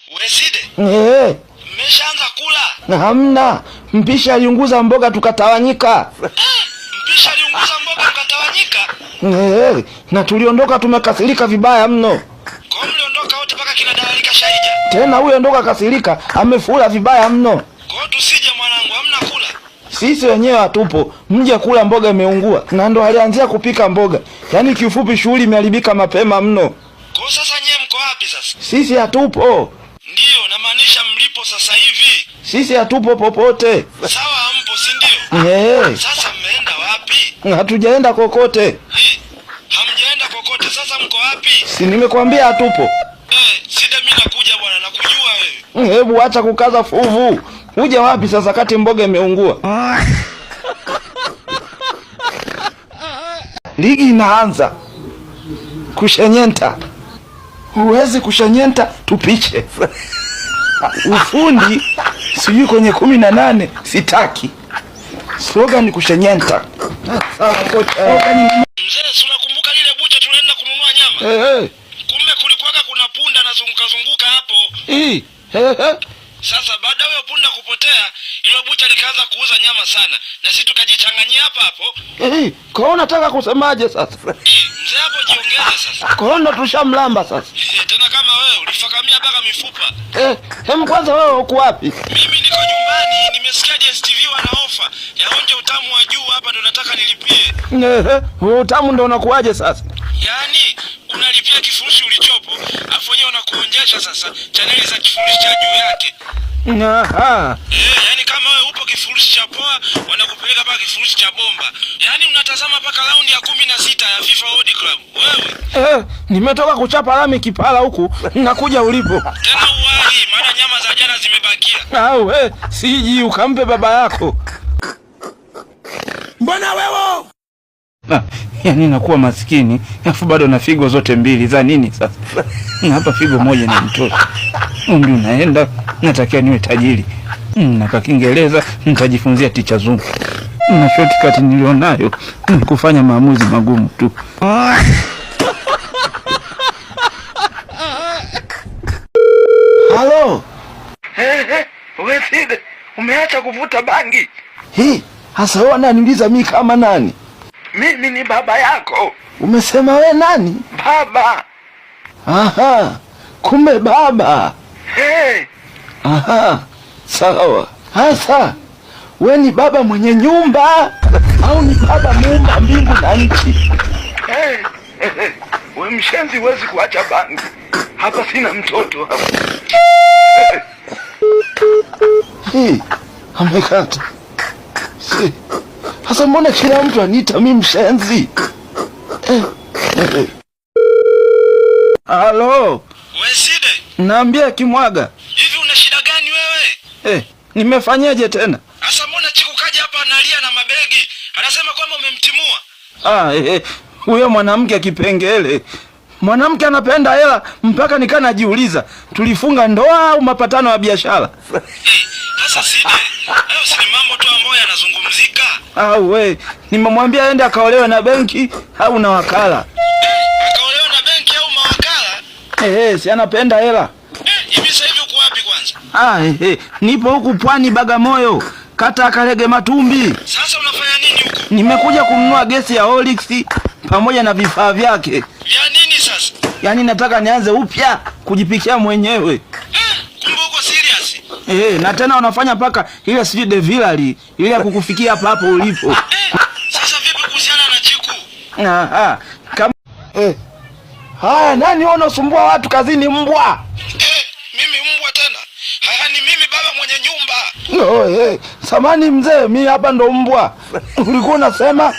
Weside? Mmeshaanza kula? Hamna. Mpisha aliunguza mboga tukatawanyika. Mpisha aliunguza mboga tukatawanyika? Na tuliondoka tumekasirika vibaya mno. Kwa mliondoka wote mpaka kina Dalika Shaija? Tena huyo ndo kasirika, amefura vibaya mno. Kwa tusije mwanangu, hamna kula. Sisi wenyewe hatupo, mje kula mboga imeungua. Na ndo alianzia kupika mboga. Yaani kifupi shughuli imeharibika mapema mno. Kwa sasa nyewe mko wapi sasa? Sisi hatupo. Ndio, namaanisha mlipo sasa hivi. Sisi hatupo popote. Sawa hampo, si ndio? Sasa mmeenda wapi? Hatujaenda kokote. Hamjaenda kokote, sasa mko wapi? Si nimekwambia hatupo. Sida mimi nakuja bwana, nakujua wewe. Hebu acha kukaza fuvu. Uje wapi sasa kati mboga imeungua? Ligi inaanza. Kushenyenta. Huwezi kushenyenta tupiche. Ufundi sijui kwenye 18 sitaki. Slogan ni kushenyenta. Mzee, si unakumbuka lile bucha tunaenda kununua nyama? Kumbe kulikuwa kuna punda anazunguka hapo. Sasa baada ya punda kupotea, ile bucha likaanza kuuza nyama sana. Na sisi tukajichanganyia hapa hapo. Kwa unataka kusemaje sasa? Mzee hapo jiongeze sasa. Kwa ndo tushamlamba sasa. Tena kama wewe ulifakamia mpaka mifupa. Kwanza wewe uko wapi? Mimi niko nyumbani, nimesikia DStv wana ofa. Yaonje utamu wa juu hapa ndo nataka nilipie. Utamu ndo unakuaje sasa? Yaani unalipia kifurushi ulichopo, afu wenyewe wanakuonjesha sasa chaneli za kifurushi cha juu yake. Yaani kama wewe upo kifurushi cha poa, wanakupeleka mpaka kifurushi cha bomba. Yaani unatazama mpaka raundi ya 16 ya FIFA World Club. Wewe? Nimetoka kuchapa lami Kipala huku, nakuja ulipo. Tena uwahi, maana nyama za jana zimebakia. Siji ukampe baba yako. Mbona wewe? Yaani nakuwa maskini, afu bado na figo zote mbili za nini sasa? Hapa figo moja na mtoto. Ndio naenda, natakia niwe tajiri. Na kwa Kiingereza nitajifunzia ticha zungu. Na shortcut nilionayo ni kufanya maamuzi magumu tu. Halo. Wewe Side, umeacha kuvuta bangi? Hasa wewe unaniuliza mimi kama nani? Mimi ni baba yako. Umesema we nani? Baba. Kumbe baba. Sawa. Hasa we ni baba mwenye nyumba au ni baba muumba mbingu na nchi? We mshenzi, huwezi kuacha bangi. Hapa sina mtoto hapa. Amekata. Hasa mbona kila mtu aniita mimi mshenzi? Halo. Weside. Naambia Kimwaga. Hivi una shida gani wewe? Nimefanyaje tena? Asa mbona Chiku kaja hapa analia na mabegi? Anasema kwamba umemtimua. Huyo mwanamke kipengele. Mwanamke anapenda hela mpaka nikanajiuliza, tulifunga ndoa au mapatano ya biashara? Sasa Side, hayo si mambo tu ambayo yanazungumzika. Nimemwambia aende akaolewe na benki au na wakala. Akaolewe na benki au mawakala? Si anapenda hela. Hivi sasa hivi uko wapi kwanza? Nipo huku Pwani Bagamoyo, kata Karege Matumbi. Sasa unafanya nini huko? Nimekuja kununua gesi ya Olix pamoja na vifaa vyake. Ya nini sasa? Yaani nataka nianze upya kujipikia mwenyewe. Kumbe uko serious? Na tena wanafanya paka ile sijui devilali ile ya kukufikia hapa hapo ulipo. Sasa vipi kuhusiana na Chiku? Haya, nani unasumbua watu kazini, mbwa? Mimi mbwa tena? Haya, ni mimi baba mwenye nyumba. Samani mzee, mimi hapa ndo mbwa. Ulikuwa unasema?